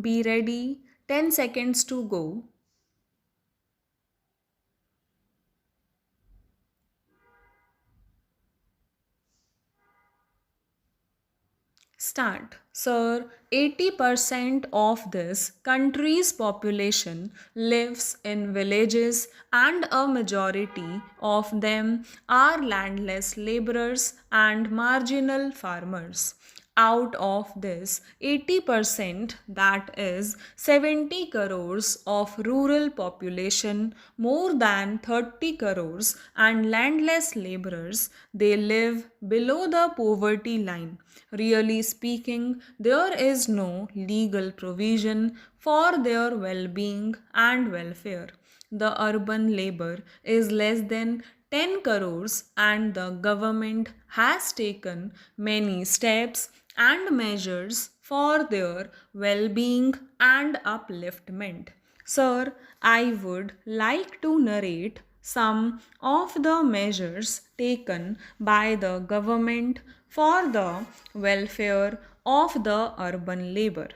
Be ready. 10 seconds to go. Start. Sir, 80% of this country's population lives in villages and a majority of them are landless laborers and marginal farmers. Out of this 80%, that is 70 crores of rural population, more than 30 crores and landless laborers, they live below the poverty line. Really speaking, there is no legal provision for their well being and welfare. The urban labor is less than 10 crores, and the government has taken many steps and measures for their well being and upliftment. Sir, I would like to narrate some of the measures taken by the government for the welfare of the urban labor.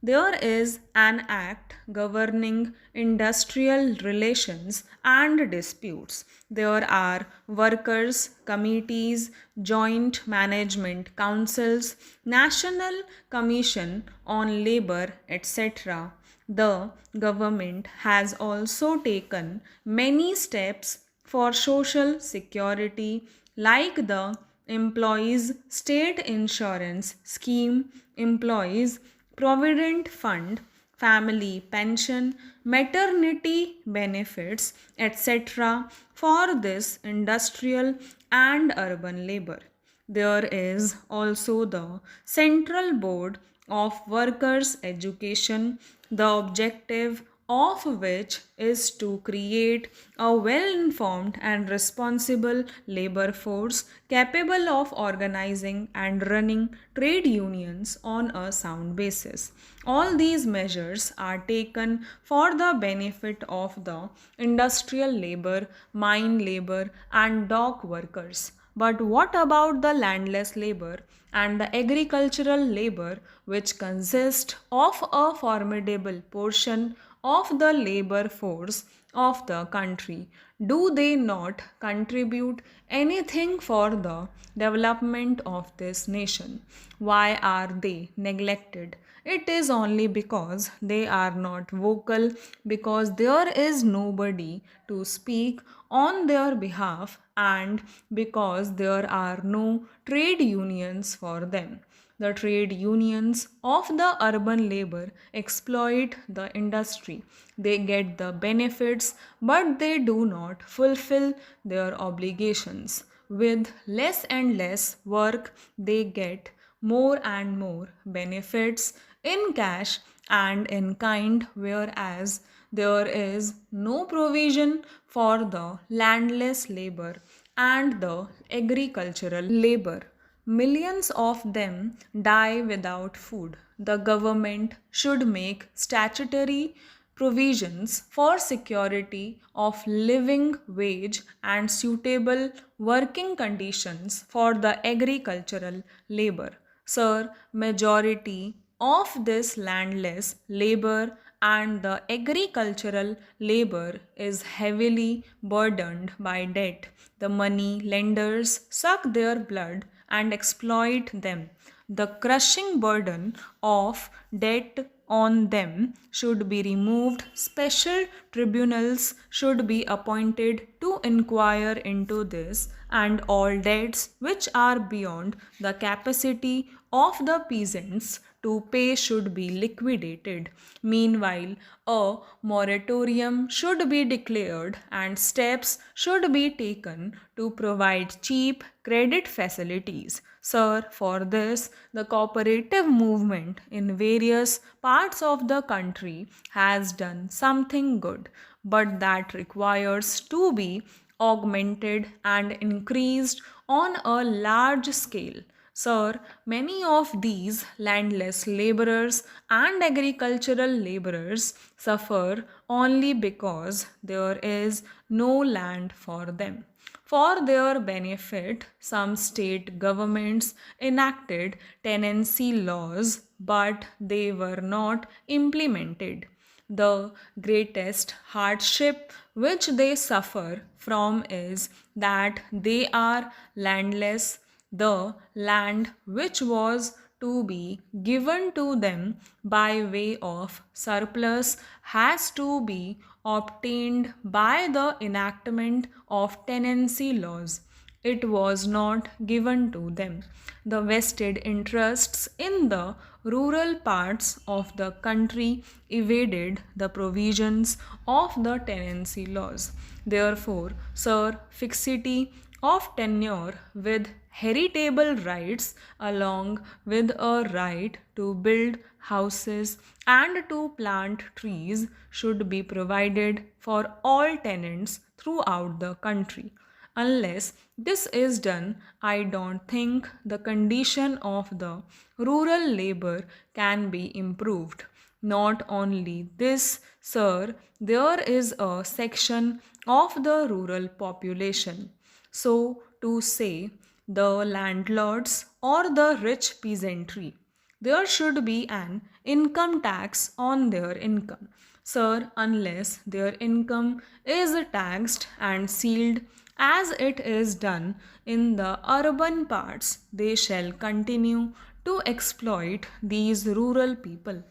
There is an act governing industrial relations and disputes. There are workers' committees, joint management councils, national commission on labor, etc. The government has also taken many steps for social security, like the Employees State Insurance Scheme, Employees Provident Fund, Family Pension, Maternity Benefits, etc. for this industrial and urban labor. There is also the Central Board of Workers' Education, the objective of which is to create a well informed and responsible labor force capable of organizing and running trade unions on a sound basis. All these measures are taken for the benefit of the industrial labor, mine labor, and dock workers. But what about the landless labor and the agricultural labor, which consist of a formidable portion of the labor force of the country? Do they not contribute anything for the development of this nation? Why are they neglected? It is only because they are not vocal, because there is nobody to speak on their behalf, and because there are no trade unions for them. The trade unions of the urban labor exploit the industry. They get the benefits, but they do not fulfill their obligations. With less and less work, they get more and more benefits in cash and in kind, whereas there is no provision for the landless labor and the agricultural labor. Millions of them die without food. The government should make statutory provisions for security of living wage and suitable working conditions for the agricultural labor. Sir, majority of this landless labor and the agricultural labor is heavily burdened by debt. The money lenders suck their blood and exploit them. The crushing burden of debt on them should be removed. Special tribunals should be appointed to inquire into this, and all debts which are beyond the capacity of the peasants to pay should be liquidated. Meanwhile, a moratorium should be declared and steps should be taken to provide cheap credit facilities. Sir, for this, the cooperative movement in various parts of the country has done something good, but that requires to be augmented and increased on a large scale. Sir, many of these landless laborers and agricultural laborers suffer only because there is no land for them. For their benefit, some state governments enacted tenancy laws, but they were not implemented. The greatest hardship which they suffer from is that they are landless. The land which was to be given to them by way of surplus has to be obtained by the enactment of tenancy laws. It was not given to them. The vested interests in the rural parts of the country evaded the provisions of the tenancy laws. Therefore, Sir Fixity of tenure with heritable rights along with a right to build houses and to plant trees should be provided for all tenants throughout the country. Unless this is done, I don't think the condition of the rural labor can be improved. Not only this, sir, there is a section of the rural population, so to say, the landlords or the rich peasantry. There should be an income tax on their income. Sir, unless their income is taxed and sealed as it is done in the urban parts, they shall continue to exploit these rural people.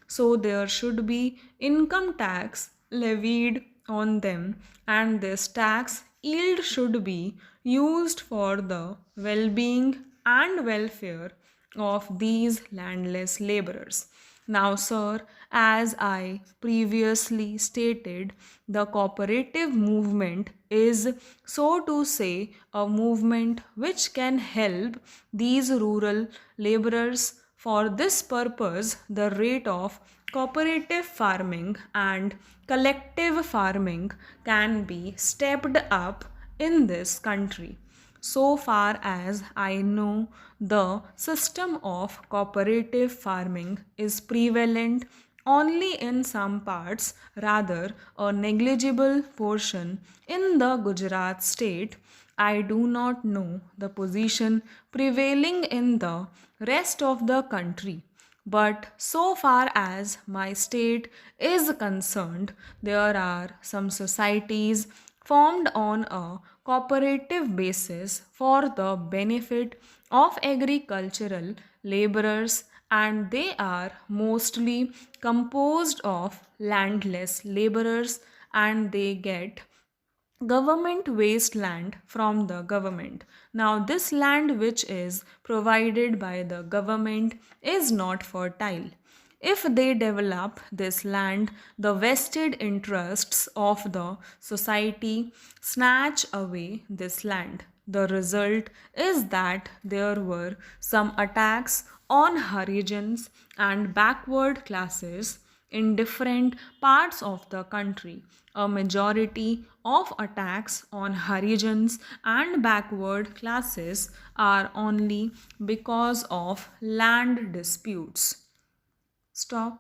So there should be income tax levied on them, and this tax yield should be used for the well-being and welfare of these landless laborers. Now, sir, as I previously stated, the cooperative movement is, so to say, a movement which can help these rural laborers. For this purpose, the rate of cooperative farming and collective farming can be stepped up in this country. So far as I know, the system of cooperative farming is prevalent only in some parts, rather a negligible portion in the Gujarat state. I do not know the position prevailing in the rest of the country. But so far as my state is concerned, there are some societies formed on a cooperative basis for the benefit of agricultural laborers, and they are mostly composed of landless laborers, and they get government waste land from the government. Now, this land which is provided by the government is not fertile. If they develop this land, the vested interests of the society snatch away this land. The result is that there were some attacks on Harijans and backward classes in different parts of the country. A majority of attacks on Harijans and backward classes are only because of land disputes. Stop.